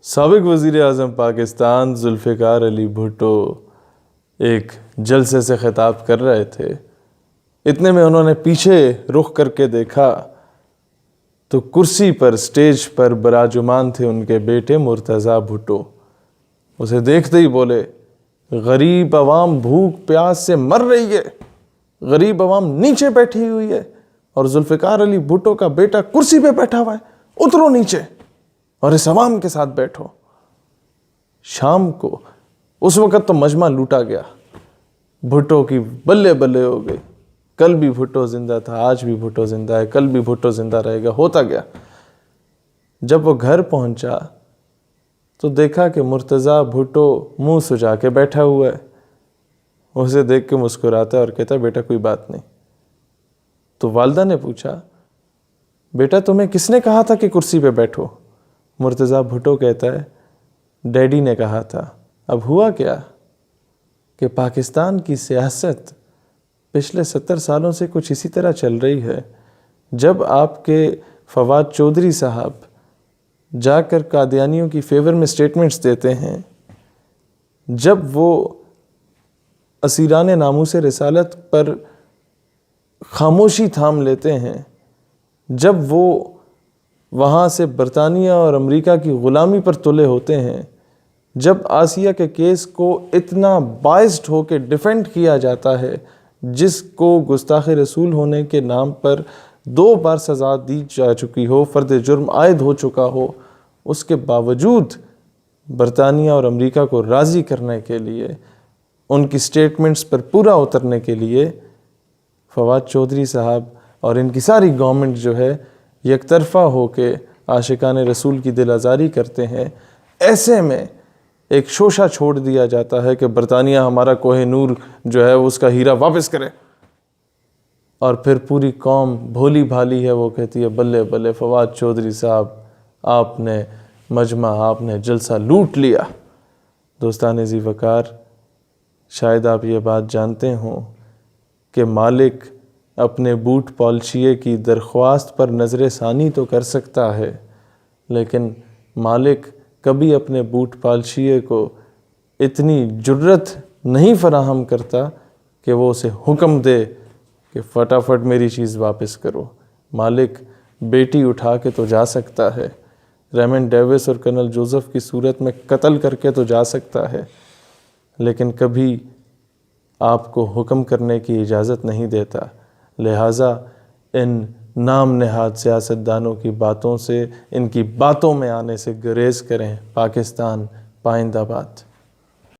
سابق وزیر اعظم پاکستان ذوالفقار علی بھٹو ایک جلسے سے خطاب کر رہے تھے۔ اتنے میں انہوں نے پیچھے رخ کر کے دیکھا تو کرسی پر سٹیج پر براجمان تھے ان کے بیٹے مرتضیٰ بھٹو۔ اسے دیکھتے ہی بولے، غریب عوام بھوک پیاس سے مر رہی ہے، غریب عوام نیچے بیٹھی ہوئی ہے اور ذوالفقار علی بھٹو کا بیٹا کرسی پہ بیٹھا ہوا ہے، اترو نیچے اور اس عوام کے ساتھ بیٹھو۔ شام کو اس وقت تو مجمع لوٹا گیا، بھٹو کی بلے بلے ہو گئی، کل بھی بھٹو زندہ تھا، آج بھی بھٹو زندہ ہے، کل بھی بھٹو زندہ رہے گا، ہوتا گیا۔ جب وہ گھر پہنچا تو دیکھا کہ مرتضیٰ بھٹو منہ سجا کے بیٹھا ہوا ہے۔ اسے دیکھ کے مسکراتا ہے اور کہتا ہے، بیٹا کوئی بات نہیں۔ تو والدہ نے پوچھا، بیٹا تمہیں کس نے کہا تھا کہ کرسی پہ بیٹھو؟ مرتضیٰ بھٹو کہتا ہے، ڈیڈی نے کہا تھا۔ اب ہوا کیا کہ پاکستان کی سیاست پچھلے 70 سالوں سے کچھ اسی طرح چل رہی ہے۔ جب آپ کے فواد چودھری صاحب جا کر قادیانیوں کی فیور میں سٹیٹمنٹس دیتے ہیں، جب وہ اسیران ناموس رسالت پر خاموشی تھام لیتے ہیں، جب وہ وہاں سے برطانیہ اور امریکہ کی غلامی پر تلے ہوتے ہیں، جب آسیہ کے کیس کو اتنا بائسڈ ہو کے ڈیفینڈ کیا جاتا ہے، جس کو گستاخ رسول ہونے کے نام پر 2 بار سزا دی جا چکی ہو، فرد جرم عائد ہو چکا ہو، اس کے باوجود برطانیہ اور امریکہ کو راضی کرنے کے لیے، ان کی سٹیٹمنٹس پر پورا اترنے کے لیے فواد چودھری صاحب اور ان کی ساری گورنمنٹ جو ہے یک طرفہ ہو کے عاشقان رسول کی دل آزاری کرتے ہیں۔ ایسے میں ایک شوشہ چھوڑ دیا جاتا ہے کہ برطانیہ ہمارا کوہ نور جو ہے اس کا ہیرا واپس کرے، اور پھر پوری قوم بھولی بھالی ہے، وہ کہتی ہے، بلے بلے فواد چودھری صاحب، آپ نے مجمع، آپ نے جلسہ لوٹ لیا۔ دوستان ذی وقار، شاید آپ یہ بات جانتے ہوں کہ مالک اپنے بوٹ پالشیے کی درخواست پر نظر ثانی تو کر سکتا ہے، لیکن مالک کبھی اپنے بوٹ پالشیے کو اتنی جرت نہیں فراہم کرتا کہ وہ اسے حکم دے کہ فٹافٹ میری چیز واپس کرو۔ مالک بیٹی اٹھا کے تو جا سکتا ہے، ریمنڈ ڈیوس اور کرنل جوزف کی صورت میں قتل کر کے تو جا سکتا ہے، لیکن کبھی آپ کو حکم کرنے کی اجازت نہیں دیتا۔ لہٰذا ان نام نہاد سیاستدانوں کی باتوں سے، ان کی باتوں میں آنے سے گریز کریں۔ پاکستان پائندہ باد۔